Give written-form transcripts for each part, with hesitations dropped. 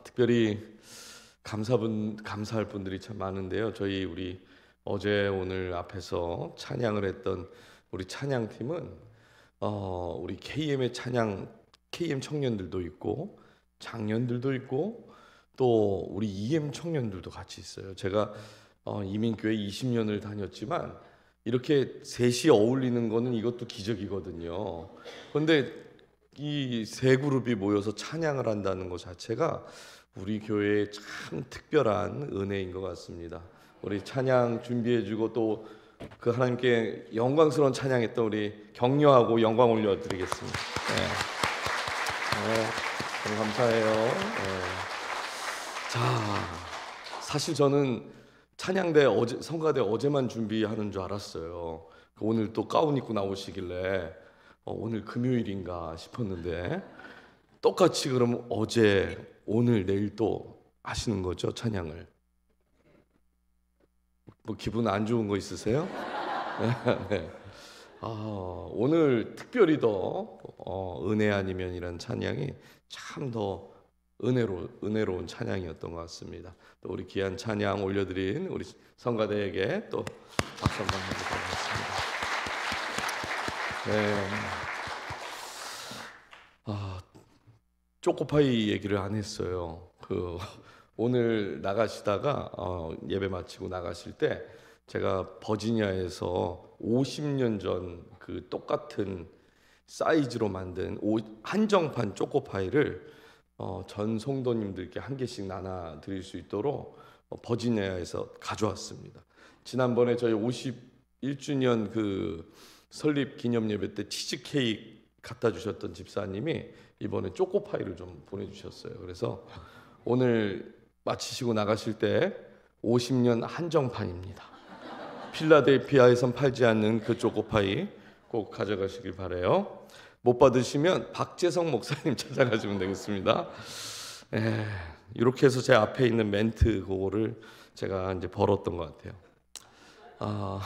특별히 감사할 분들이 참 많은데요. 우리 어제 오늘 앞에서 찬양을 했던 우리 찬양팀은 우리 KM 청년들도 있고 장년들도 있고 또 우리 EM 청년들도 같이 있어요. 제가 이민교회 20년을 다녔지만 이렇게 셋이 어울리는 거는 이것도 기적이거든요. 그런데 이 세 그룹이 모여서 찬양을 한다는 것 자체가 우리 교회의 참 특별한 은혜인 것 같습니다. 우리 찬양 준비해주고 또 그 하나님께 영광스러운 찬양했던 우리 격려하고 영광 올려드리겠습니다. 너무 감사해요. 자, 사실 저는 성가대 어제만 준비하는 줄 알았어요. 오늘 또 가운 입고 나오시길래 오늘 금요일인가 싶었는데 똑같이 그럼 어제, 오늘, 내일 또 하시는 거죠, 찬양을? 뭐 기분 안 좋은 거 있으세요? 네. 오늘 특별히 더 은혜 아니면이란 찬양이 참 더 은혜로운 찬양이었던 것 같습니다. 또 우리 귀한 찬양 올려드린 우리 성가대에게 또 박수 한번 해드리겠습니다. 네. 초코파이 얘기를 안 했어요. 오늘 나가시다가 예배 마치고 나가실 때 제가 버지니아에서 50년 전 그 똑같은 사이즈로 만든 한정판 초코파이를 전 성도님들께 한 개씩 나눠 드릴 수 있도록 버지니아에서 가져왔습니다. 지난번에 저희 51주년 그 설립 기념 예배 때 치즈케이크 갖다 주셨던 집사님이 이번에 초코파이를 좀 보내주셨어요. 그래서 오늘 마치시고 나가실 때 50년 한정판입니다. 필라델피아에선 팔지 않는 그 초코파이 꼭 가져가시길 바라요. 못 받으시면 박재성 목사님 찾아가시면 되겠습니다. 이렇게 해서 제 앞에 있는 멘트 그거를 제가 이제 벌었던 것 같아요.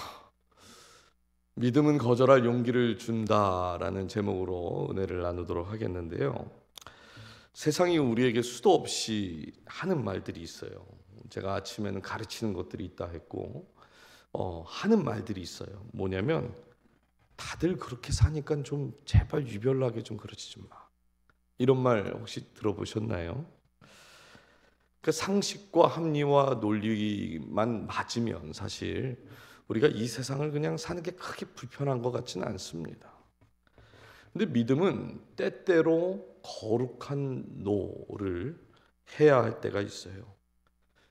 믿음은 거절할 용기를 준다라는 제목으로 은혜를 나누도록 하겠는데요. 세상이 우리에게 수도 없이 하는 말들이 있어요. 제가 아침에는 가르치는 것들이 있다 했고 하는 말들이 있어요. 뭐냐면 다들 그렇게 사니까 좀 제발 유별나게 좀 그러지 좀 마. 이런 말 혹시 들어보셨나요? 그 상식과 합리와 논리만 맞으면 사실 우리가 이 세상을 그냥 사는 게 크게 불편한 것 같지는 않습니다. 근데 믿음은 때때로 거룩한 노를 해야 할 때가 있어요.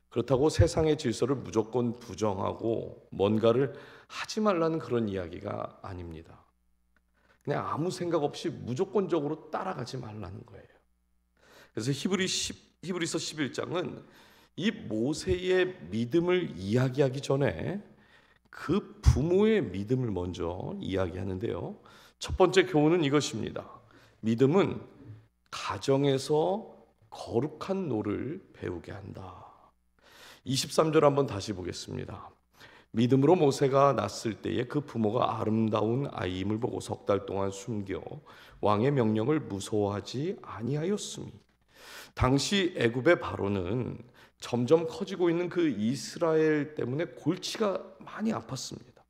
그렇다고 세상의 질서를 무조건 부정하고 뭔가를 하지 말라는 그런 이야기가 아닙니다. 그냥 아무 생각 없이 무조건적으로 따라가지 말라는 거예요. 그래서 히브리서 11장은 이 모세의 믿음을 이야기하기 전에 그 부모의 믿음을 먼저 이야기하는데요. 첫 번째 교훈은 이것입니다. 믿음은 가정에서 거룩한 노를 배우게 한다. 23절 한번 다시 보겠습니다. 믿음으로 모세가 낳았을 때에 그 부모가 아름다운 아이임을 보고 석 달 동안 숨겨 왕의 명령을 무서워하지 아니하였으니 당시 애굽의 바로는 점점 커지고 있는 그 이스라엘 때문에 골치가 많이 아팠습니다.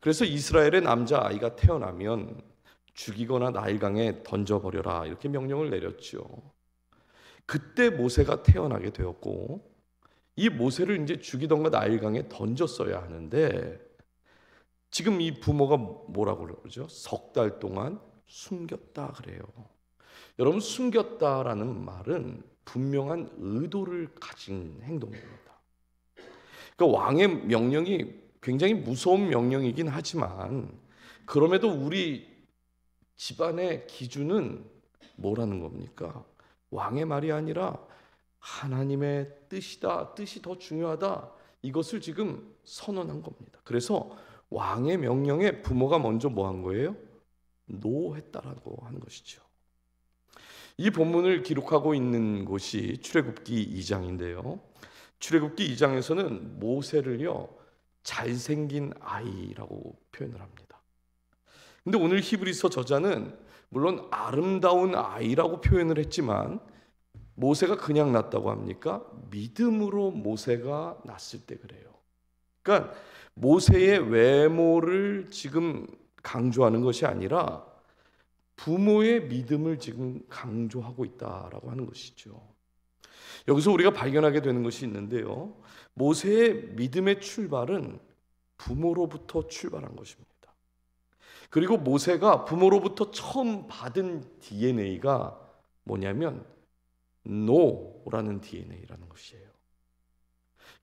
그래서 이스라엘의 남자아이가 태어나면 죽이거나 나일강에 던져버려라 이렇게 명령을 내렸죠. 그때 모세가 태어나게 되었고 이 모세를 이제 죽이던가 나일강에 던졌어야 하는데 지금 이 부모가 뭐라고 그러죠? 석 달 동안 숨겼다 그래요. 여러분, 숨겼다라는 말은 분명한 의도를 가진 행동입니다. 그러니까 왕의 명령이 굉장히 무서운 명령이긴 하지만 그럼에도 우리 집안의 기준은 뭐라는 겁니까? 왕의 말이 아니라 하나님의 뜻이다. 뜻이 더 중요하다. 이것을 지금 선언한 겁니다. 그래서 왕의 명령에 부모가 먼저 뭐 한 거예요? 노했다라고 하는 것이죠. 이 본문을 기록하고 있는 곳이 출애굽기 2장인데요. 출애굽기 2장에서는 모세를요 잘생긴 아이라고 표현을 합니다. 근데 오늘 히브리서 저자는 물론 아름다운 아이라고 표현을 했지만 모세가 그냥 났다고 합니까? 믿음으로 모세가 났을 때 그래요. 그러니까 모세의 외모를 지금 강조하는 것이 아니라 부모의 믿음을 지금 강조하고 있다라고 하는 것이죠. 여기서 우리가 발견하게 되는 것이 있는데요. 모세의 믿음의 출발은 부모로부터 출발한 것입니다. 그리고 모세가 부모로부터 처음 받은 DNA가 뭐냐면 노라는 DNA라는 것이에요.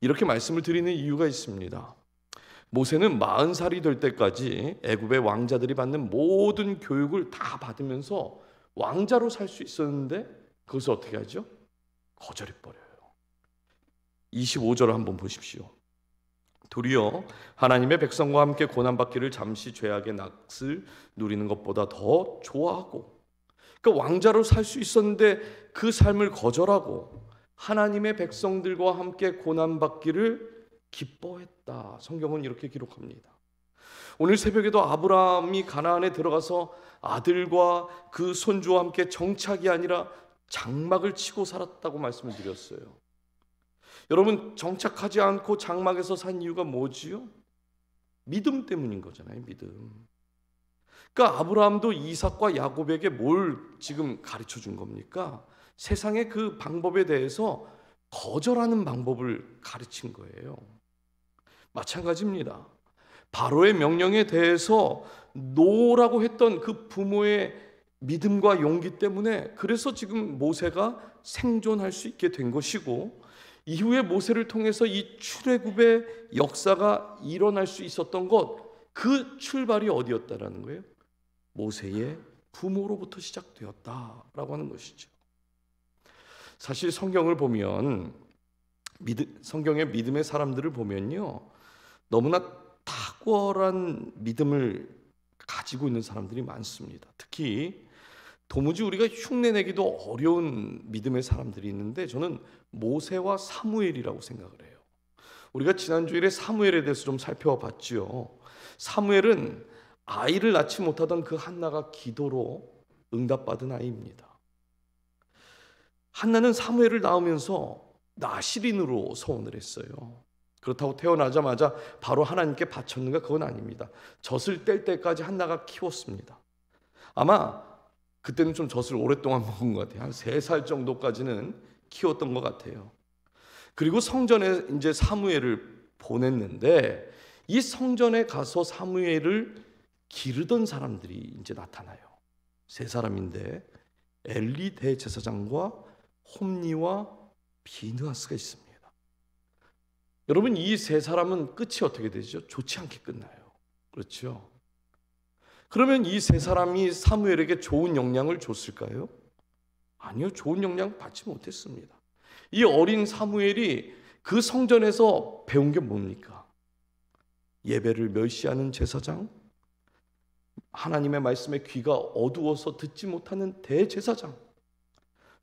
이렇게 말씀을 드리는 이유가 있습니다. 모세는 40살이 될 때까지 애굽의 왕자들이 받는 모든 교육을 다 받으면서 왕자로 살 수 있었는데 그것을 어떻게 하죠? 거절해버려요. 25절을 한번 보십시오. 도리어 하나님의 백성과 함께 고난받기를 잠시 죄악의 낯을 누리는 것보다 더 좋아하고, 그러니까 왕자로 살 수 있었는데 그 삶을 거절하고 하나님의 백성들과 함께 고난받기를 기뻐했다. 성경은 이렇게 기록합니다. 오늘 새벽에도 아브라함이 가나안에 들어가서 아들과 그 손주와 함께 정착이 아니라 장막을 치고 살았다고 말씀을 드렸어요. 여러분, 정착하지 않고 장막에서 산 이유가 뭐지요? 믿음 때문인 거잖아요. 믿음. 그러니까 아브라함도 이삭과 야곱에게 뭘 지금 가르쳐 준 겁니까? 세상의 그 방법에 대해서 거절하는 방법을 가르친 거예요. 마찬가지입니다. 바로의 명령에 대해서 노라고 했던 그 부모의 믿음과 용기 때문에 그래서 지금 모세가 생존할 수 있게 된 것이고, 이후에 모세를 통해서 이 출애굽의 역사가 일어날 수 있었던 것, 그 출발이 어디였다라는 거예요? 모세의 부모로부터 시작되었다라고 하는 것이죠. 사실 성경을 보면 성경의 믿음의 사람들을 보면요, 너무나 탁월한 믿음을 가지고 있는 사람들이 많습니다. 특히 도무지 우리가 흉내내기도 어려운 믿음의 사람들이 있는데 저는 모세와 사무엘이라고 생각을 해요. 우리가 지난주일에 사무엘에 대해서 좀 살펴봤죠. 사무엘은 아이를 낳지 못하던 그 한나가 기도로 응답받은 아이입니다. 한나는 사무엘을 낳으면서 나실인으로 서원을 했어요. 그렇다고 태어나자마자 바로 하나님께 바쳤는가? 그건 아닙니다. 젖을 뗄 때까지 한나가 키웠습니다. 아마 그때는 좀 젖을 오랫동안 먹은 것 같아요. 한 3살 정도까지는 키웠던 것 같아요. 그리고 성전에 이제 사무엘을 보냈는데 이 성전에 가서 사무엘을 기르던 사람들이 이제 나타나요. 3사람인데 엘리 대제사장과 홈니와 비느하스가 있습니다. 여러분, 이 3사람은 끝이 어떻게 되죠? 좋지 않게 끝나요. 그렇죠? 그러면 이 3사람이 사무엘에게 좋은 영향을 줬을까요? 아니요, 좋은 영향 받지 못했습니다. 이 어린 사무엘이 그 성전에서 배운 게 뭡니까? 예배를 멸시하는 제사장, 하나님의 말씀에 귀가 어두워서 듣지 못하는 대제사장,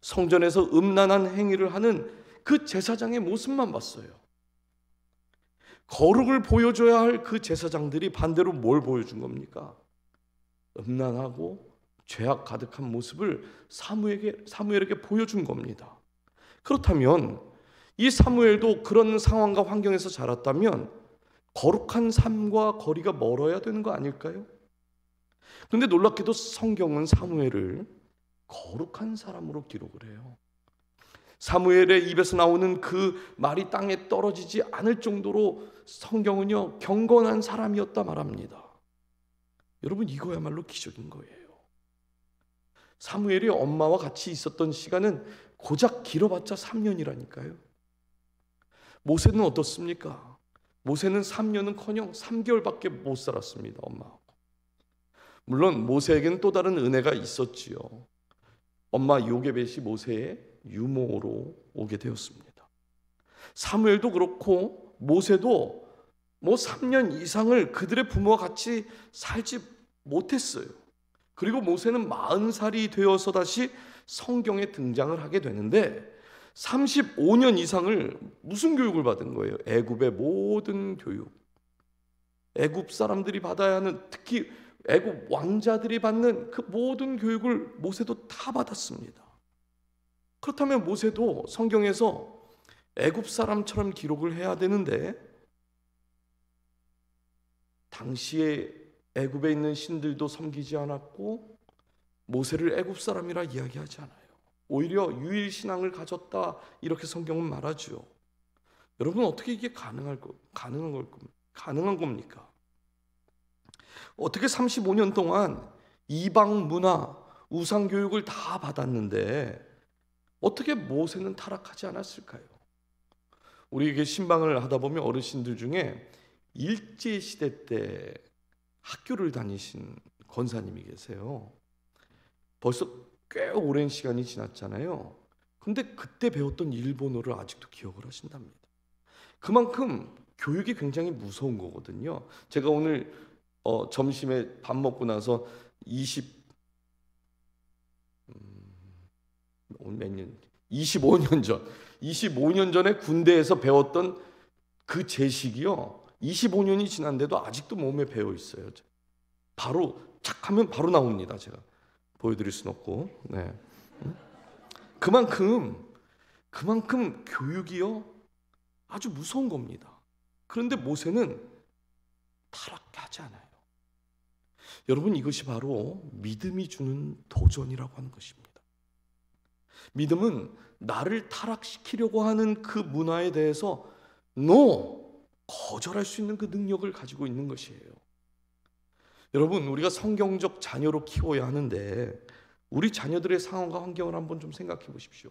성전에서 음란한 행위를 하는 그 제사장의 모습만 봤어요. 거룩을 보여줘야 할 그 제사장들이 반대로 뭘 보여준 겁니까? 음란하고 죄악 가득한 모습을 사무엘에게 보여준 겁니다. 그렇다면 이 사무엘도 그런 상황과 환경에서 자랐다면 거룩한 삶과 거리가 멀어야 되는 거 아닐까요? 그런데 놀랍게도 성경은 사무엘을 거룩한 사람으로 기록을 해요. 사무엘의 입에서 나오는 그 말이 땅에 떨어지지 않을 정도로 성경은요, 경건한 사람이었다 말합니다. 여러분, 이거야말로 기적인 거예요. 사무엘이 엄마와 같이 있었던 시간은 고작 길어봤자 3년이라니까요. 모세는 어떻습니까? 모세는 3년은커녕 3개월밖에 못 살았습니다. 엄마하고. 물론 모세에게는 또 다른 은혜가 있었지요. 엄마 요게벳이 모세의 유모로 오게 되었습니다. 사무엘도 그렇고 모세도 3년 이상을 그들의 부모와 같이 살지 못했어요. 그리고 모세는 40살이 되어서 다시 성경에 등장을 하게 되는데 35년 이상을 무슨 교육을 받은 거예요? 애굽의 모든 교육. 애굽 사람들이 받아야 하는, 특히 애굽 왕자들이 받는 그 모든 교육을 모세도 다 받았습니다. 그렇다면 모세도 성경에서 애굽 사람처럼 기록을 해야 되는데 당시에 애굽에 있는 신들도 섬기지 않았고 모세를 애굽 사람이라 이야기하지 않아요. 오히려 유일 신앙을 가졌다 이렇게 성경은 말하죠. 여러분 어떻게 이게 가능한 겁니까? 어떻게 35년 동안 이방 문화, 우상 교육을 다 받았는데 어떻게 모세는 타락하지 않았을까요? 우리에게 신방을 하다 보면 어르신들 중에 일제시대 때 학교를 다니신 권사님이 계세요. 벌써 꽤 오랜 시간이 지났잖아요. 근데 그때 배웠던 일본어를 아직도 기억을 하신답니다. 그만큼 교육이 굉장히 무서운 거거든요. 제가 오늘 점심에 밥 먹고 나서 25년 전에 군대에서 배웠던 그 제식이요. 25년이 지난데도 아직도 몸에 배어 있어요. 바로 착하면 바로 나옵니다. 제가 보여드릴 수는 없고, 네. 그만큼 교육이요 아주 무서운 겁니다. 그런데 모세는 타락하지 않아요. 여러분 이것이 바로 믿음이 주는 도전이라고 하는 것입니다. 믿음은 나를 타락시키려고 하는 그 문화에 대해서 거절할 수 있는 그 능력을 가지고 있는 것이에요. 여러분 우리가 성경적 자녀로 키워야 하는데 우리 자녀들의 상황과 환경을 한번 좀 생각해 보십시오.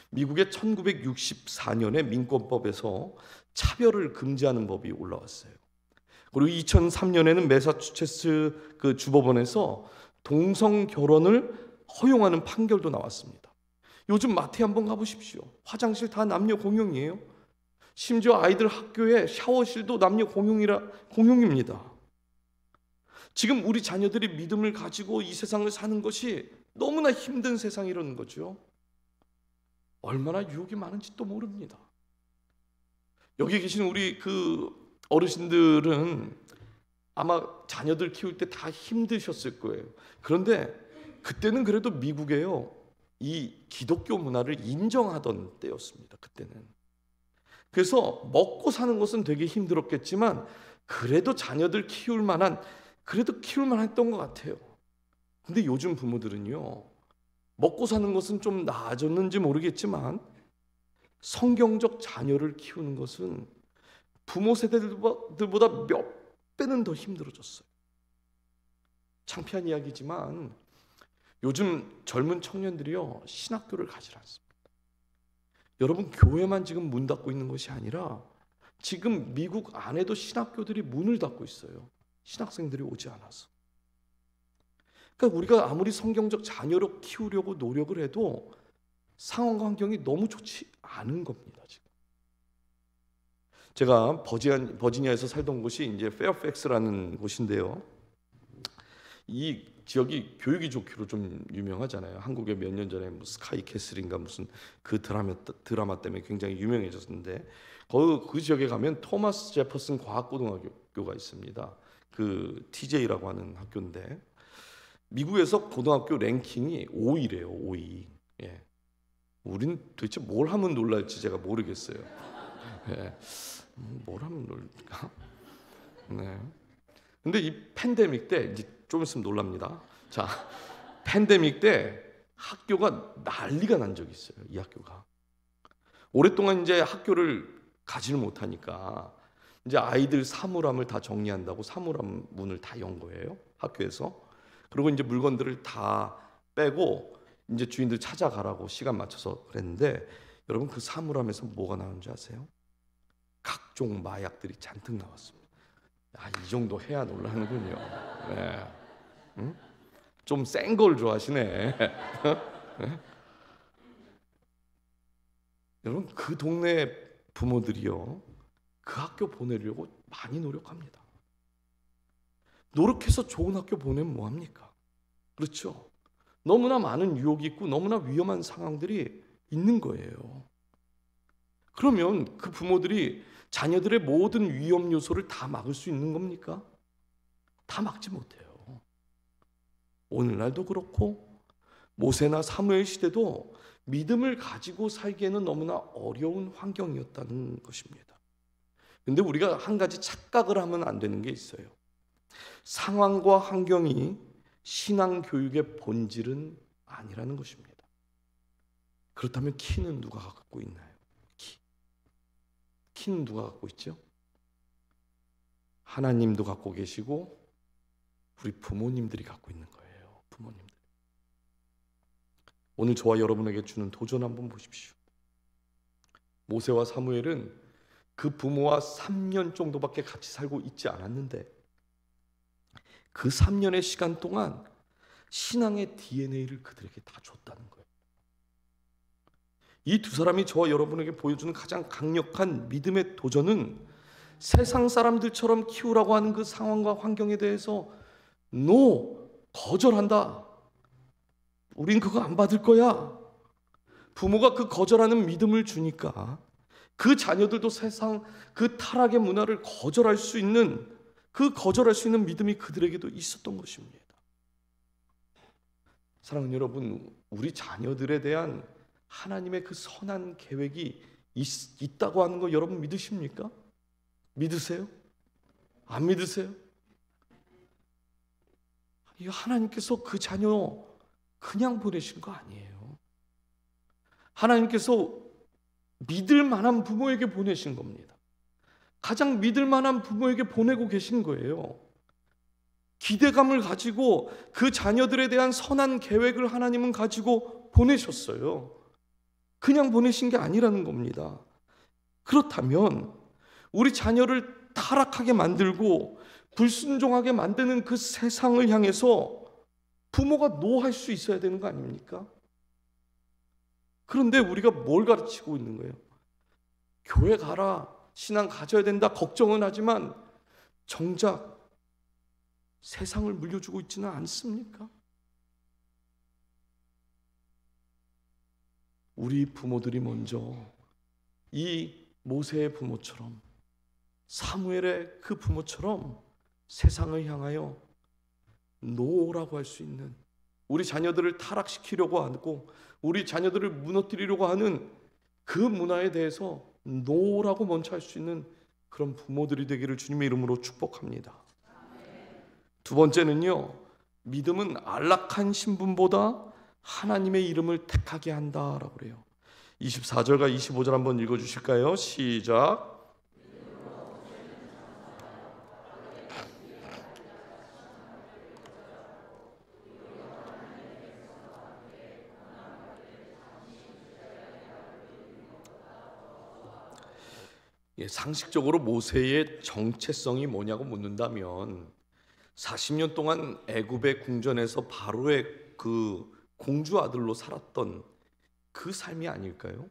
미국의 1964년에 민권법에서 차별을 금지하는 법이 올라왔어요. 그리고 2003년에는 매사추세츠 그 주법원에서 동성 결혼을 허용하는 판결도 나왔습니다. 요즘 마트에 한번 가보십시오. 화장실 다 남녀 공용이에요. 심지어 아이들 학교에 샤워실도 남녀 공용입니다. 지금 우리 자녀들이 믿음을 가지고 이 세상을 사는 것이 너무나 힘든 세상이라는 거죠. 얼마나 유혹이 많은지 또 모릅니다. 여기 계신 우리 그 어르신들은 아마 자녀들 키울 때 다 힘드셨을 거예요. 그런데 그때는 그래도 미국에요 이 기독교 문화를 인정하던 때였습니다. 그때는. 그래서 먹고 사는 것은 되게 힘들었겠지만 그래도 자녀들 키울 만했던 것 같아요. 근데 요즘 부모들은요 먹고 사는 것은 좀 나아졌는지 모르겠지만 성경적 자녀를 키우는 것은 부모 세대들보다 몇 배는 더 힘들어졌어요. 창피한 이야기지만 요즘 젊은 청년들이요 신학교를 가지 않습니다. 여러분 교회만 지금 문 닫고 있는 것이 아니라 지금 미국 안에도 신학교들이 문을 닫고 있어요. 신학생들이 오지 않아서. 그러니까 우리가 아무리 성경적 자녀로 키우려고 노력을 해도 상황과 환경이 너무 좋지 않은 겁니다. 지금. 제가 버지니아에서 살던 곳이 이제 페어팩스라는 곳인데요. 이 지역이 교육이 좋기로 좀 유명하잖아요. 한국에 몇 년 전에 뭐 스카이 캐슬인가 무슨 그 드라마 때문에 굉장히 유명해졌는데 그 지역에 가면 토마스 제퍼슨 과학고등학교가 있습니다. 그 TJ라고 하는 학교인데 미국에서 고등학교 랭킹이 5위래요. 5위. 예. 우린 도대체 뭘 하면 놀랄지 제가 모르겠어요. 예. 뭘 하면 놀랄까? 네. 근데 이 팬데믹 때 이제 좀 있으면 놀랍니다. 자, 팬데믹 때 학교가 난리가 난 적이 있어요. 이 학교가 오랫동안 이제 학교를 가지를 못하니까 이제 아이들 사물함을 다 정리한다고 사물함 문을 다 연 거예요. 학교에서. 그리고 이제 물건들을 다 빼고 이제 주인들 찾아가라고 시간 맞춰서 그랬는데 여러분 그 사물함에서 뭐가 나오는지 아세요? 각종 마약들이 잔뜩 나왔습니다. 이 정도 해야 놀라는군요. 네. 응? 좀 센 걸 좋아하시네. 네? 여러분 그 동네 부모들이요 그 학교 보내려고 많이 노력합니다. 노력해서 좋은 학교 보내면 뭐합니까? 그렇죠? 너무나 많은 유혹이 있고 너무나 위험한 상황들이 있는 거예요. 그러면 그 부모들이 자녀들의 모든 위험 요소를 다 막을 수 있는 겁니까? 다 막지 못해요. 오늘날도 그렇고 모세나 사무엘 시대도 믿음을 가지고 살기에는 너무나 어려운 환경이었다는 것입니다. 근데 우리가 한 가지 착각을 하면 안 되는 게 있어요. 상황과 환경이 신앙 교육의 본질은 아니라는 것입니다. 그렇다면 키는 누가 갖고 있나요? 키는 누가 갖고 있죠? 하나님도 갖고 계시고 우리 부모님들이 갖고 있는 거예요. 부모님들. 오늘 저와 여러분에게 주는 도전 한번 보십시오. 모세와 사무엘은 그 부모와 3년 정도밖에 같이 살고 있지 않았는데 그 3년의 시간 동안 신앙의 DNA를 그들에게 다 줬다는 거예요. 이 두 사람이 저와 여러분에게 보여주는 가장 강력한 믿음의 도전은 세상 사람들처럼 키우라고 하는 그 상황과 환경에 대해서 거절한다. 우린 그거 안 받을 거야. 부모가 그 거절하는 믿음을 주니까 그 자녀들도 세상 그 타락의 문화를 거절할 수 있는 믿음이 그들에게도 있었던 것입니다. 사랑하는 여러분, 우리 자녀들에 대한 하나님의 그 선한 계획이 있다고 하는 거 여러분 믿으십니까? 믿으세요? 안 믿으세요? 하나님께서 그 자녀 그냥 보내신 거 아니에요. 하나님께서 믿을 만한 부모에게 보내신 겁니다. 가장 믿을 만한 부모에게 보내고 계신 거예요. 기대감을 가지고 그 자녀들에 대한 선한 계획을 하나님은 가지고 보내셨어요. 그냥 보내신 게 아니라는 겁니다. 그렇다면 우리 자녀를 타락하게 만들고 불순종하게 만드는 그 세상을 향해서 부모가 노할 수 있어야 되는 거 아닙니까? 그런데 우리가 뭘 가르치고 있는 거예요? 교회 가라, 신앙 가져야 된다 걱정은 하지만 정작 세상을 물려주고 있지는 않습니까? 우리 부모들이 먼저 이 모세의 부모처럼 사무엘의 그 부모처럼 세상을 향하여 노라고 할 수 있는, 우리 자녀들을 타락시키려고 하고 우리 자녀들을 무너뜨리려고 하는 그 문화에 대해서 노라고 먼저 할 수 있는 그런 부모들이 되기를 주님의 이름으로 축복합니다. 두 번째는요, 믿음은 안락한 신분보다 하나님의 이름을 택하게 한다라고 그래요. 24절과 25절 한번 읽어주실까요? 시작. 상식적으로 모세의 정체성이 뭐냐고 묻는다면 40년 동안 애굽의 궁전에서 바로의 그 공주 아들로 살았던 그 삶이 아닐까요?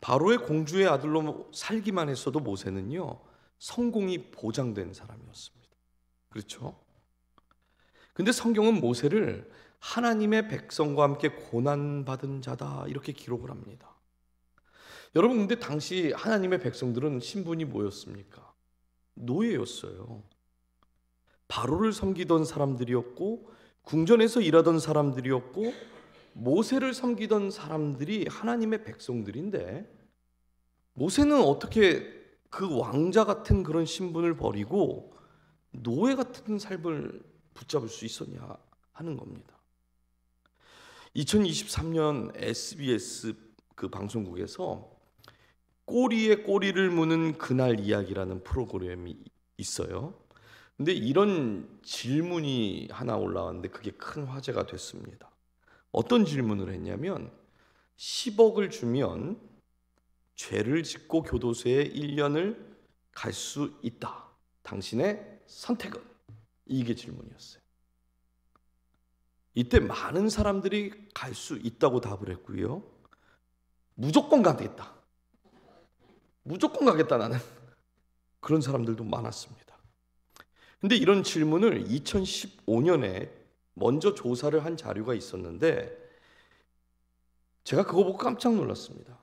바로의 공주의 아들로 살기만 했어도 모세는요, 성공이 보장된 사람이었습니다. 그렇죠? 근데 성경은 모세를 하나님의 백성과 함께 고난받은 자다 이렇게 기록을 합니다. 여러분, 근데 당시 하나님의 백성들은 신분이 뭐였습니까? 노예였어요. 바로를 섬기던 사람들이었고 궁전에서 일하던 사람들이었고 모세를 섬기던 사람들이 하나님의 백성들인데 모세는 어떻게 그 왕자 같은 그런 신분을 버리고 노예 같은 삶을 붙잡을 수 있었냐 하는 겁니다. 2023년 SBS 그 방송국에서 꼬리에 꼬리를 무는 그날 이야기라는 프로그램이 있어요. 근데 이런 질문이 하나 올라왔는데 그게 큰 화제가 됐습니다. 어떤 질문을 했냐면 10억을 주면 죄를 짓고 교도소에 1년을 갈 수 있다. 당신의 선택은? 이게 질문이었어요. 이때 많은 사람들이 갈 수 있다고 답을 했고요. 무조건 가겠다. 무조건 가겠다 나는. 그런 사람들도 많았습니다. 근데 이런 질문을 2015년에 먼저 조사를 한 자료가 있었는데 제가 그거 보고 깜짝 놀랐습니다.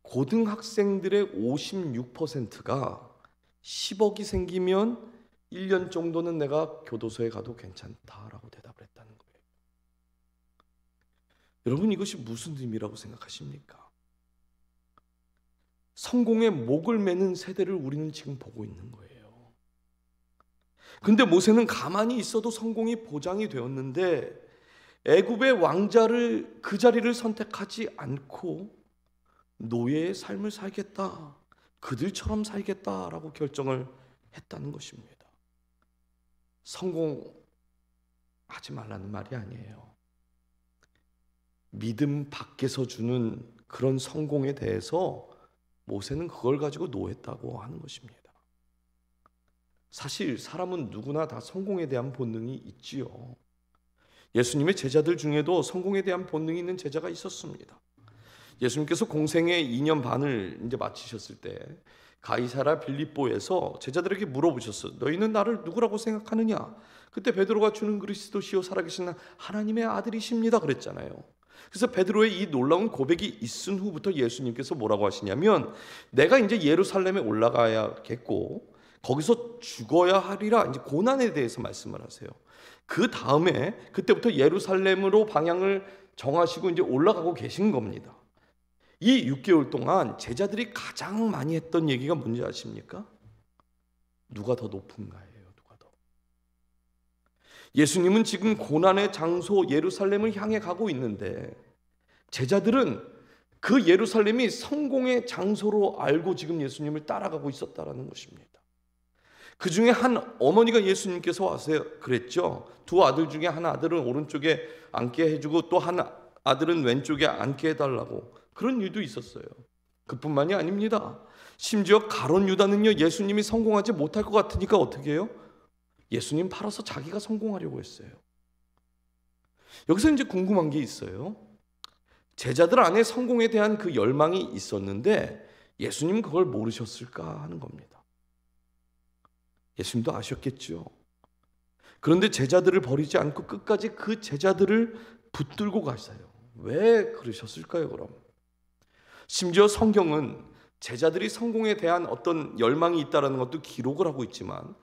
고등학생들의 56%가 10억이 생기면 1년 정도는 내가 교도소에 가도 괜찮다라고 대답을 했다는 거예요. 여러분, 이것이 무슨 의미라고 생각하십니까? 성공의 목을 매는 세대를 우리는 지금 보고 있는 거예요. 근데 모세는 가만히 있어도 성공이 보장이 되었는데 애굽의 왕자를 그 자리를 선택하지 않고 노예의 삶을 살겠다, 그들처럼 살겠다라고 결정을 했다는 것입니다. 성공하지 말라는 말이 아니에요. 믿음 밖에서 주는 그런 성공에 대해서 모세는 그걸 가지고 노했다고 하는 것입니다. 사실 사람은 누구나 다 성공에 대한 본능이 있지요. 예수님의 제자들 중에도 성공에 대한 본능이 있는 제자가 있었습니다. 예수님께서 공생의 2년 반을 이제 마치셨을 때 가이사랴 빌립보에서 제자들에게 물어보셨어요. 너희는 나를 누구라고 생각하느냐? 그때 베드로가 주는 그리스도시요 살아계신 하나님의 아들이십니다 그랬잖아요. 그래서 베드로의 이 놀라운 고백이 있은 후부터 예수님께서 뭐라고 하시냐면, 내가 이제 예루살렘에 올라가야겠고 거기서 죽어야 하리라, 이제 고난에 대해서 말씀을 하세요. 그 다음에 그때부터 예루살렘으로 방향을 정하시고 이제 올라가고 계신 겁니다. 이 6개월 동안 제자들이 가장 많이 했던 얘기가 뭔지 아십니까? 누가 더 높은가예요. 누가 더. 예수님은 지금 고난의 장소 예루살렘을 향해 가고 있는데 제자들은 그 예루살렘이 성공의 장소로 알고 지금 예수님을 따라가고 있었다라는 것입니다. 그 중에 한 어머니가 예수님께서 와서 그랬죠. 두 아들 중에 한 아들은 오른쪽에 앉게 해주고 또 한 아들은 왼쪽에 앉게 해달라고, 그런 일도 있었어요. 그뿐만이 아닙니다. 심지어 가룟 유다는요, 예수님이 성공하지 못할 것 같으니까 어떻게 해요? 예수님 팔아서 자기가 성공하려고 했어요. 여기서 이제 궁금한 게 있어요. 제자들 안에 성공에 대한 그 열망이 있었는데 예수님은 그걸 모르셨을까 하는 겁니다. 예수님도 아셨겠죠. 그런데 제자들을 버리지 않고 끝까지 그 제자들을 붙들고 가세요. 왜 그러셨을까요, 그럼? 심지어 성경은 제자들이 성공에 대한 어떤 열망이 있다는 것도 기록을 하고 있지만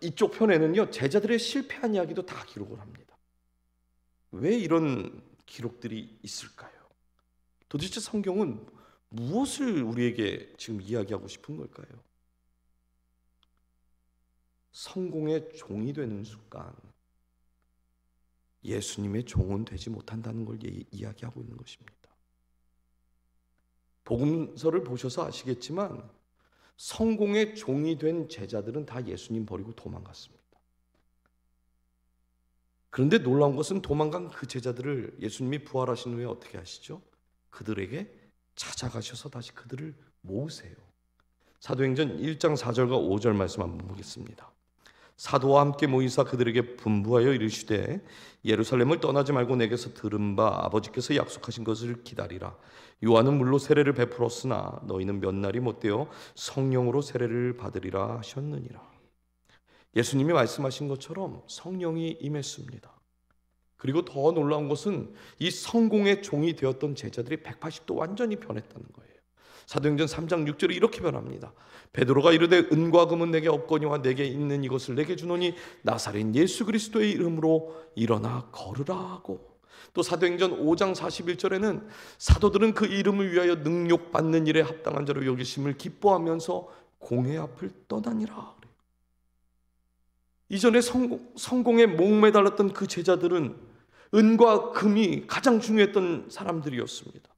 이쪽 편에는요, 제자들의 실패한 이야기도 다 기록을 합니다. 왜 이런 기록들이 있을까요? 도대체 성경은 무엇을 우리에게 지금 이야기하고 싶은 걸까요? 성공의 종이 되는 순간 예수님의 종은 되지 못한다는 걸 이야기하고 있는 것입니다. 복음서를 보셔서 아시겠지만 성공의 종이 된 제자들은 다 예수님 버리고 도망갔습니다. 그런데 놀라운 것은 도망간 그 제자들을 예수님이 부활하신 후에 어떻게 하시죠? 그들에게 찾아가셔서 다시 그들을 모으세요. 사도행전 1장 4절과 5절 말씀 한번 보겠습니다. 사도와 함께 모이사 그들에게 분부하여 이르시되 예루살렘을 떠나지 말고 내게서 들은 바 아버지께서 약속하신 것을 기다리라. 요한은 물로 세례를 베풀었으나 너희는 몇 날이 못되어 성령으로 세례를 받으리라 하셨느니라. 예수님이 말씀하신 것처럼 성령이 임했습니다. 그리고 더 놀라운 것은 이 성공의 종이 되었던 제자들이 180도 완전히 변했다는 거예요. 사도행전 3장 6절에 이렇게 변합니다. 베드로가 이르되 은과 금은 내게 없거니와 내게 있는 이것을 내게 주노니 나사렛 예수 그리스도의 이름으로 일어나 걸으라 하고, 또 사도행전 5장 41절에는 사도들은 그 이름을 위하여 능욕받는 일에 합당한 자로 여기심을 기뻐하면서 공회 앞을 떠다니라. 이전에 성공에 목매달렸던 그 제자들은 은과 금이 가장 중요했던 사람들이었습니다.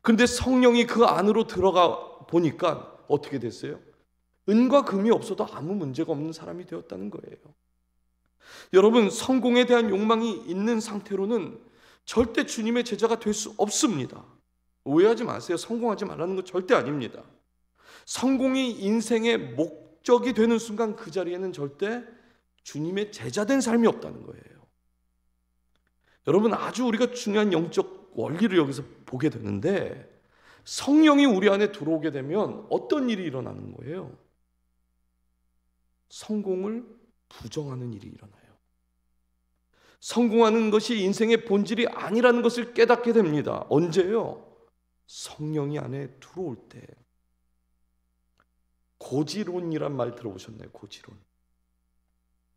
그런데 성령이 그 안으로 들어가 보니까 어떻게 됐어요? 은과 금이 없어도 아무 문제가 없는 사람이 되었다는 거예요. 여러분, 성공에 대한 욕망이 있는 상태로는 절대 주님의 제자가 될 수 없습니다. 오해하지 마세요. 성공하지 말라는 건 절대 아닙니다. 성공이 인생의 목적이 되는 순간 그 자리에는 절대 주님의 제자된 삶이 없다는 거예요. 여러분, 아주 우리가 중요한 영적 원리를 여기서 보게 되는데, 성령이 우리 안에 들어오게 되면 어떤 일이 일어나는 거예요? 성공을 부정하는 일이 일어나요. 성공하는 것이 인생의 본질이 아니라는 것을 깨닫게 됩니다. 언제요? 성령이 안에 들어올 때. 고지론이란 말 들어보셨나요? 고지론.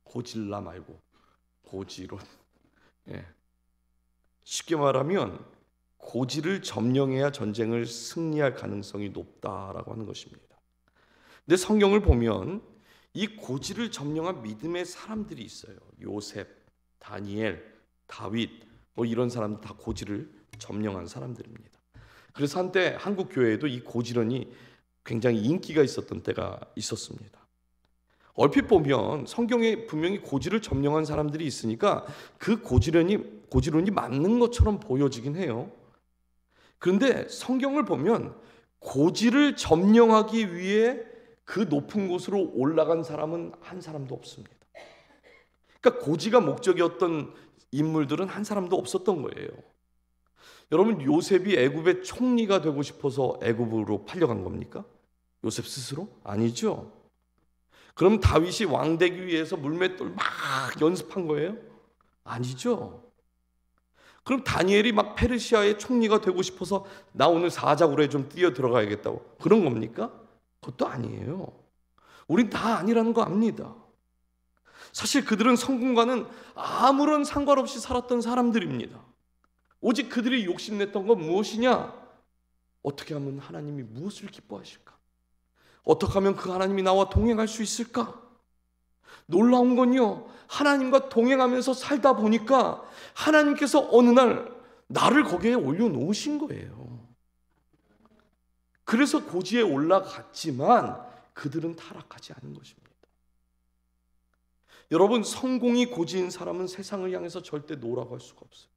고질라 말고 고지론. 예. 쉽게 말하면 고지를 점령해야 전쟁을 승리할 가능성이 높다라고 하는 것입니다. 근데 성경을 보면 이 고지를 점령한 믿음의 사람들이 있어요. 요셉, 다니엘, 다윗 이런 사람들 다 고지를 점령한 사람들입니다. 그래서 한때 한국 교회에도 이 고지론이 굉장히 인기가 있었던 때가 있었습니다. 얼핏 보면 성경에 분명히 고지를 점령한 사람들이 있으니까 그 고지론이 맞는 것처럼 보여지긴 해요. 그런데 성경을 보면 고지를 점령하기 위해 그 높은 곳으로 올라간 사람은 한 사람도 없습니다. 그러니까 고지가 목적이었던 인물들은 한 사람도 없었던 거예요. 여러분, 요셉이 애굽의 총리가 되고 싶어서 애굽으로 팔려간 겁니까? 요셉 스스로? 아니죠. 그럼 다윗이 왕 되기 위해서 물맷돌 막 연습한 거예요? 아니죠. 그럼 다니엘이 막 페르시아의 총리가 되고 싶어서 나 오늘 사자굴에 좀 뛰어 들어가야겠다고 그런 겁니까? 그것도 아니에요. 우린 다 아니라는 거 압니다. 사실 그들은 성공과는 아무런 상관없이 살았던 사람들입니다. 오직 그들이 욕심냈던 건 무엇이냐? 어떻게 하면 하나님이 무엇을 기뻐하실까? 어떻게 하면 그 하나님이 나와 동행할 수 있을까? 놀라운 건요, 하나님과 동행하면서 살다 보니까 하나님께서 어느 날 나를 거기에 올려놓으신 거예요. 그래서 고지에 올라갔지만 그들은 타락하지 않은 것입니다. 여러분, 성공이 고지인 사람은 세상을 향해서 절대 노라고 할 수가 없어요.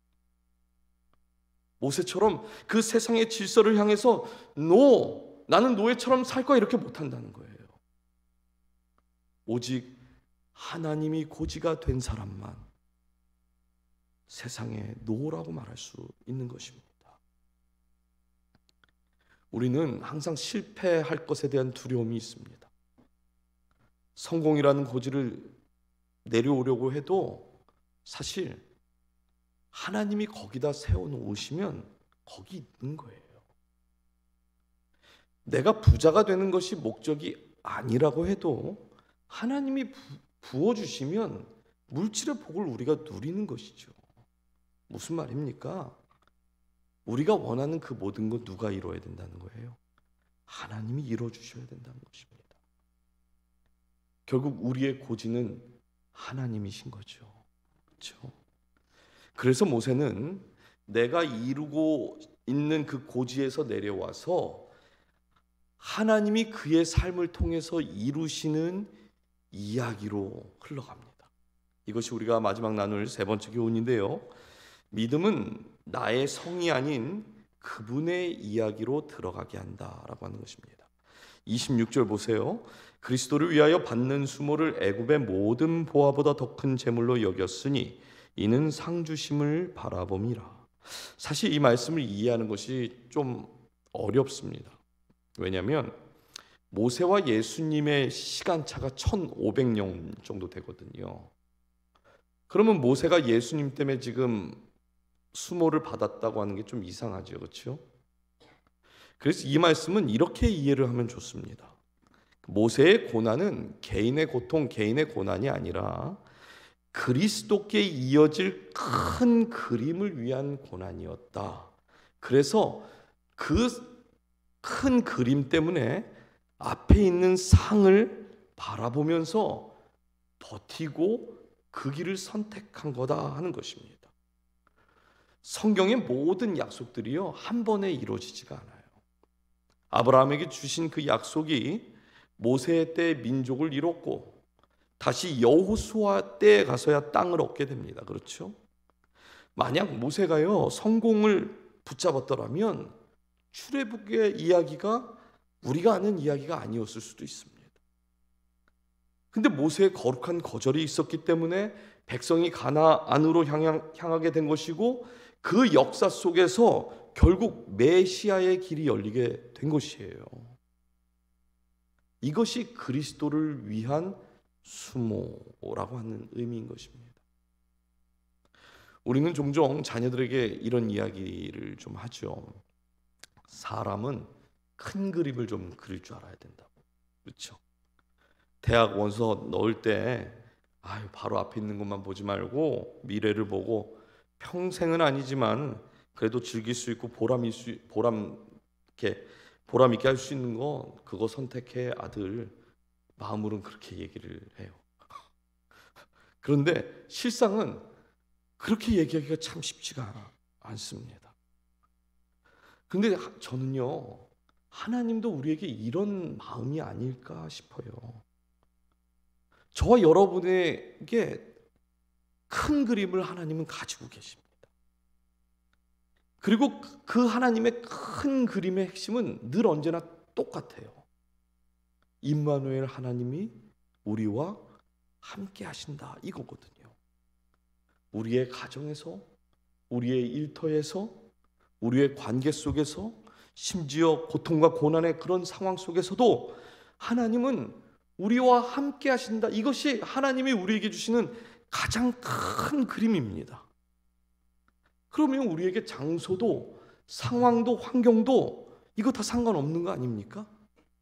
모세처럼 그 세상의 질서를 향해서 나는 노예처럼 살 거야 이렇게 못한다는 거예요. 오직 하나님이 고지가 된 사람만 세상에 노라고 말할 수 있는 것입니다. 우리는 항상 실패할 것에 대한 두려움이 있습니다. 성공이라는 고지를 내려오려고 해도 사실 하나님이 거기다 세워놓으시면 거기 있는 거예요. 내가 부자가 되는 것이 목적이 아니라고 해도 하나님이 부어주시면 물질의 복을 우리가 누리는 것이죠. 무슨 말입니까? 우리가 원하는 그 모든 것 누가 이루어야 된다는 거예요? 하나님이 이루어주셔야 된다는 것입니다. 결국 우리의 고지는 하나님이신 거죠. 그렇죠? 그래서 모세는 내가 이루고 있는 그 고지에서 내려와서 하나님이 그의 삶을 통해서 이루시는 이야기로 흘러갑니다. 이것이 우리가 마지막 나눌 세 번째 교훈인데요. 믿음은 나의 성이 아닌 그분의 이야기로 들어가게 한다라고 하는 것입니다. 26절 보세요. 그리스도를 위하여 받는 수모를 애굽의 모든 보화보다 더 큰 재물로 여겼으니 이는 상 주심을 바라봄이라. 사실 이 말씀을 이해하는 것이 좀 어렵습니다. 왜냐하면 모세와 예수님의 시간차가 1500년 정도 되거든요. 그러면 모세가 예수님 때문에 지금 수모를 받았다고 하는 게 좀 이상하죠, 그렇죠? 그래서 이 말씀은 이렇게 이해를 하면 좋습니다. 모세의 고난은 개인의 고통, 개인의 고난이 아니라 그리스도께 이어질 큰 그림을 위한 고난이었다. 그래서 그 큰 그림 때문에 앞에 있는 상을 바라보면서 버티고 그 길을 선택한 거다 하는 것입니다. 성경의 모든 약속들이요, 한 번에 이루어지지가 않아요. 아브라함에게 주신 그 약속이 모세 때 민족을 이뤘고 다시 여호수아 때에 가서야 땅을 얻게 됩니다. 그렇죠? 만약 모세가요 성공을 붙잡았더라면 출애굽의 이야기가 우리가 아는 이야기가 아니었을 수도 있습니다. 근데 모세의 거룩한 거절이 있었기 때문에 백성이 가나안으로 향하게 된 것이고 그 역사 속에서 결국 메시아의 길이 열리게 된 것이에요. 이것이 그리스도를 위한 수모라고 하는 의미인 것입니다. 우리는 종종 자녀들에게 이런 이야기를 좀 하죠. 사람은 큰 그림을 좀 그릴 줄 알아야 된다고. 그렇죠? 대학 원서 넣을 때 바로 앞에 있는 것만 보지 말고 미래를 보고 평생은 아니지만 그래도 즐길 수 있고 보람 있게 할 수 있는 거 그거 선택해 아들. 마음으로는 그렇게 얘기를 해요. 그런데 실상은 그렇게 얘기하기가 참 쉽지가 않습니다. 근데 저는요, 하나님도 우리에게 이런 마음이 아닐까 싶어요. 저와 여러분에게 큰 그림을 하나님은 가지고 계십니다. 그리고 그 하나님의 큰 그림의 핵심은 늘 언제나 똑같아요. 임마누엘 하나님이 우리와 함께 하신다 이거거든요. 우리의 가정에서, 우리의 일터에서, 우리의 관계 속에서, 심지어 고통과 고난의 그런 상황 속에서도 하나님은 우리와 함께 하신다. 이것이 하나님이 우리에게 주시는 가장 큰 그림입니다. 그러면 우리에게 장소도 상황도 환경도 이거 다 상관없는 거 아닙니까?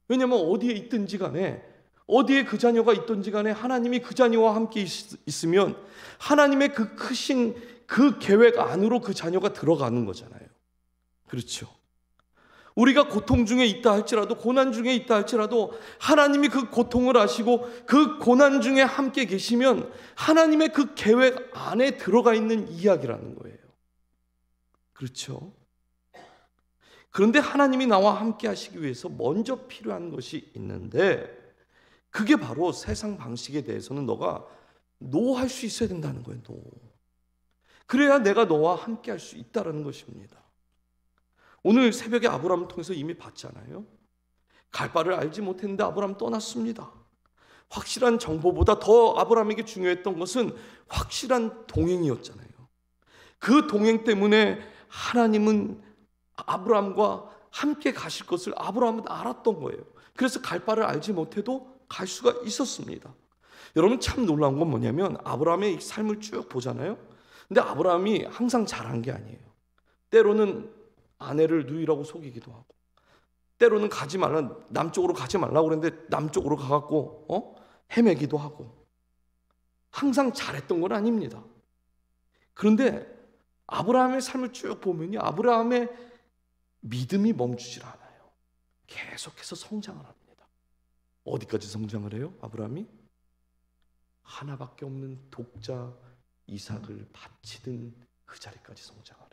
왜냐하면 어디에 있든지 간에, 어디에 그 자녀가 있든지 간에 하나님이 그 자녀와 함께 있으면 하나님의 그 크신 그 계획 안으로 그 자녀가 들어가는 거잖아요. 그렇죠? 우리가 고통 중에 있다 할지라도, 고난 중에 있다 할지라도 하나님이 그 고통을 아시고 그 고난 중에 함께 계시면 하나님의 그 계획 안에 들어가 있는 이야기라는 거예요. 그렇죠? 그런데 하나님이 나와 함께 하시기 위해서 먼저 필요한 것이 있는데, 그게 바로 세상 방식에 대해서는 너가 노할 수 있어야 된다는 거예요. 노. 그래야 내가 너와 함께 할 수 있다는 것입니다. 오늘 새벽에 아브라함을 통해서 이미 봤잖아요. 갈 바를 알지 못했는데 아브라함 떠났습니다. 확실한 정보보다 더 아브라함에게 중요했던 것은 확실한 동행이었잖아요. 그 동행 때문에 하나님은 아브라함과 함께 가실 것을 아브라함은 알았던 거예요. 그래서 갈 바를 알지 못해도 갈 수가 있었습니다. 여러분, 참 놀라운 건 뭐냐면 아브라함의 삶을 쭉 보잖아요. 근데 아브라함이 항상 잘한 게 아니에요. 때로는 아내를 누이라고 속이기도 하고, 때로는 남쪽으로 가지 말라고 그랬는데 남쪽으로 가갖고 헤매기도 하고, 항상 잘했던 건 아닙니다. 그런데 아브라함의 삶을 쭉 보면요, 아브라함의 믿음이 멈추질 않아요. 계속해서 성장을 합니다. 어디까지 성장을 해요? 아브라함이 하나밖에 없는 독자 이삭을 바치던 그 자리까지 성장을 해요.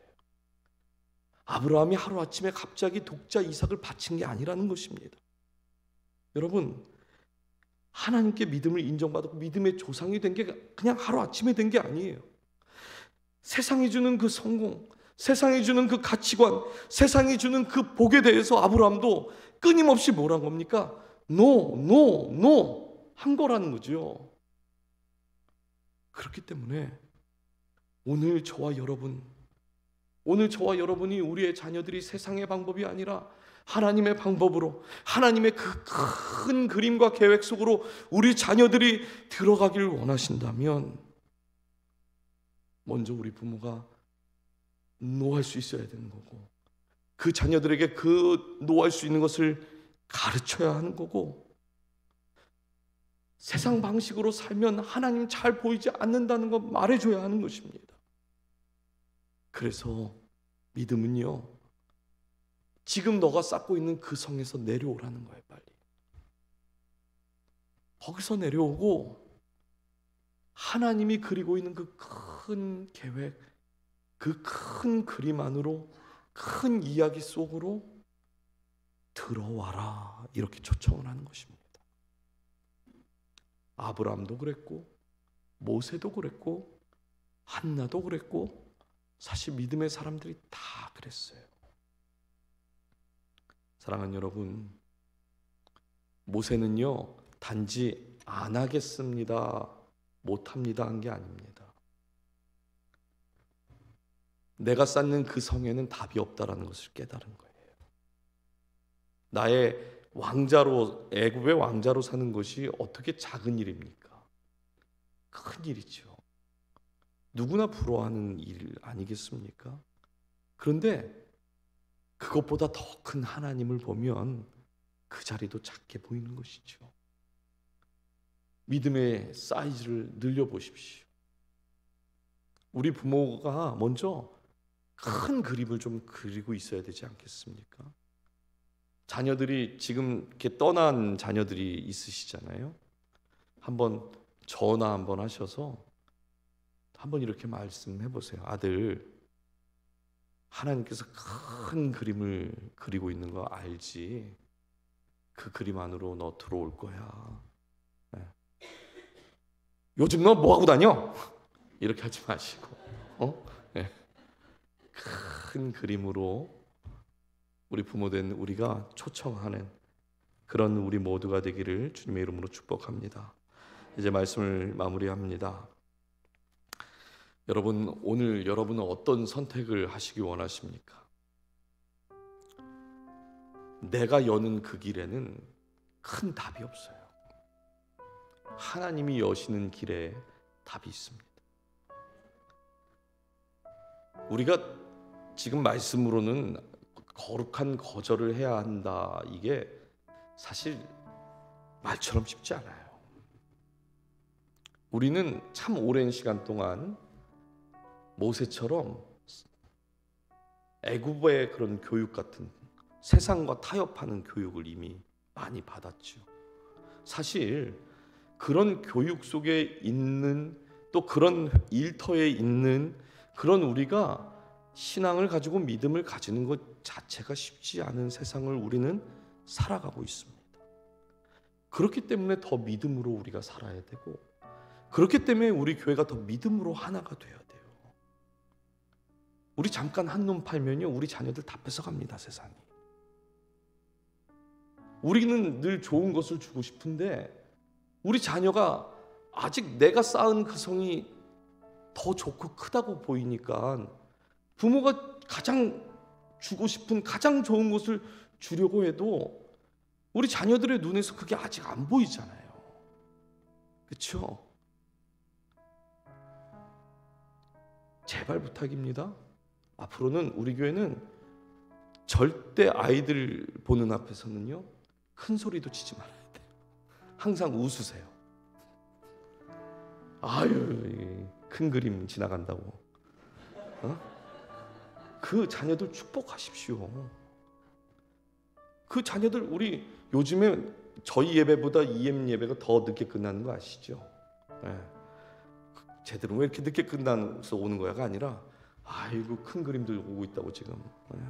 아브라함이 하루아침에 갑자기 독자 이삭을 바친 게 아니라는 것입니다. 여러분, 하나님께 믿음을 인정받고 믿음의 조상이 된 게 그냥 하루아침에 된 게 아니에요. 세상이 주는 그 성공, 세상이 주는 그 가치관, 세상이 주는 그 복에 대해서 아브라함도 끊임없이 뭐란 겁니까? 노 한 거라는 거죠. 그렇기 때문에 오늘 저와 여러분이 우리의 자녀들이 세상의 방법이 아니라 하나님의 방법으로, 하나님의 그 큰 그림과 계획 속으로 우리 자녀들이 들어가기를 원하신다면 먼저 우리 부모가 노할 수 있어야 되는 거고, 그 자녀들에게 그 노할 수 있는 것을 가르쳐야 하는 거고, 세상 방식으로 살면 하나님 잘 보이지 않는다는 거 말해줘야 하는 것입니다. 그래서 믿음은요, 지금 너가 쌓고 있는 그 성에서 내려오라는 거예요. 빨리 거기서 내려오고 하나님이 그리고 있는 그 큰 계획, 그 큰 그림 안으로, 큰 이야기 속으로 들어와라, 이렇게 초청을 하는 것입니다. 아브라함도 그랬고, 모세도 그랬고, 한나도 그랬고, 사실 믿음의 사람들이 다 그랬어요. 사랑하는 여러분, 모세는요 단지 안 하겠습니다, 못합니다 한 게 아닙니다. 내가 쌓는 그 성에는 답이 없다라는 것을 깨달은 거예요. 나의 왕자로, 애굽의 왕자로 사는 것이 어떻게 작은 일입니까? 큰 일이죠. 누구나 부러워하는 일 아니겠습니까? 그런데 그것보다 더 큰 하나님을 보면 그 자리도 작게 보이는 것이죠. 믿음의 사이즈를 늘려보십시오. 우리 부모가 먼저 큰 그림을 좀 그리고 있어야 되지 않겠습니까? 자녀들이 지금 이렇게 떠난 자녀들이 있으시잖아요. 한번 전화 한번 하셔서 한번 이렇게 말씀해 보세요. 아들, 하나님께서 큰 그림을 그리고 있는 거 알지? 그 그림 안으로 너 들어올 거야. 네. 요즘 너 뭐 하고 다녀? 이렇게 하지 마시고, 네. 큰 그림으로 우리 부모된 우리가 초청하는 그런 우리 모두가 되기를 주님의 이름으로 축복합니다. 이제 말씀을 마무리합니다. 여러분, 오늘 여러분은 어떤 선택을 하시기 원하십니까? 내가 여는 그 길에는 큰 답이 없어요. 하나님이 여시는 길에 답이 있습니다. 우리가 지금 말씀으로는 거룩한 거절을 해야 한다, 이게 사실 말처럼 쉽지 않아요. 우리는 참 오랜 시간 동안 모세처럼 애굽의 그런 교육 같은 세상과 타협하는 교육을 이미 많이 받았죠. 사실 그런 교육 속에 있는, 또 그런 일터에 있는 그런 우리가 신앙을 가지고 믿음을 가지는 것 자체가 쉽지 않은 세상을 우리는 살아가고 있습니다. 그렇기 때문에 더 믿음으로 우리가 살아야 되고, 그렇기 때문에 우리 교회가 더 믿음으로 하나가 되어야 돼요. 우리 잠깐 한눈 팔면요, 우리 자녀들 다 뺏어갑니다, 세상이. 우리는 늘 좋은 것을 주고 싶은데 우리 자녀가 아직 내가 쌓은 그 성이 더 좋고 크다고 보이니까 부모가 가장 주고 싶은 가장 좋은 것을 주려고 해도 우리 자녀들의 눈에서 그게 아직 안 보이잖아요. 그렇죠? 제발 부탁입니다. 앞으로는 우리 교회는 절대 아이들 보는 앞에서는요, 큰 소리도 치지 말아야 돼요. 항상 웃으세요. 아유, 큰 그림 지나간다고. 그 자녀들 축복하십시오. 그 자녀들, 우리 요즘에 저희 예배보다 EM 예배가 더 늦게 끝나는 거 아시죠? 네. 쟤들은 왜 이렇게 늦게 끝나서 오는 거야가 아니라, 아이고 큰 그림들 오고 있다고 지금. 네.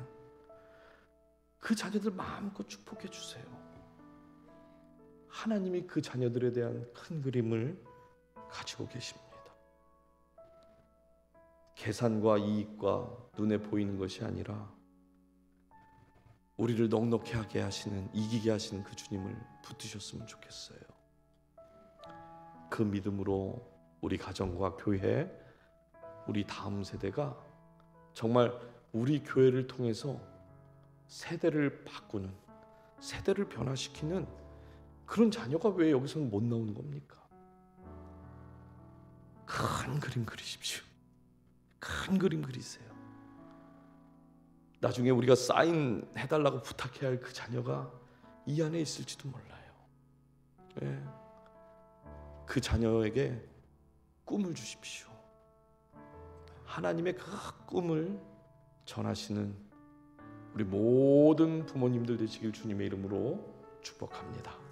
그 자녀들 마음껏 축복해 주세요. 하나님이 그 자녀들에 대한 큰 그림을 가지고 계십니다. 계산과 이익과 눈에 보이는 것이 아니라 우리를 넉넉히 하게 하시는, 이기게 하시는 그 주님을 붙드셨으면 좋겠어요. 그 믿음으로 우리 가정과 교회, 우리 다음 세대가 정말 우리 교회를 통해서 세대를 바꾸는, 세대를 변화시키는 그런 자녀가 왜 여기서는 못 나오는 겁니까? 큰 그림 그리십시오. 큰 그림 그리세요. 나중에 우리가 사인 해달라고 부탁해야 할 그 자녀가 이 안에 있을지도 몰라요. 네. 그 자녀에게 꿈을 주십시오. 하나님의 그 꿈을 전하시는 우리 모든 부모님들 되시길 주님의 이름으로 축복합니다.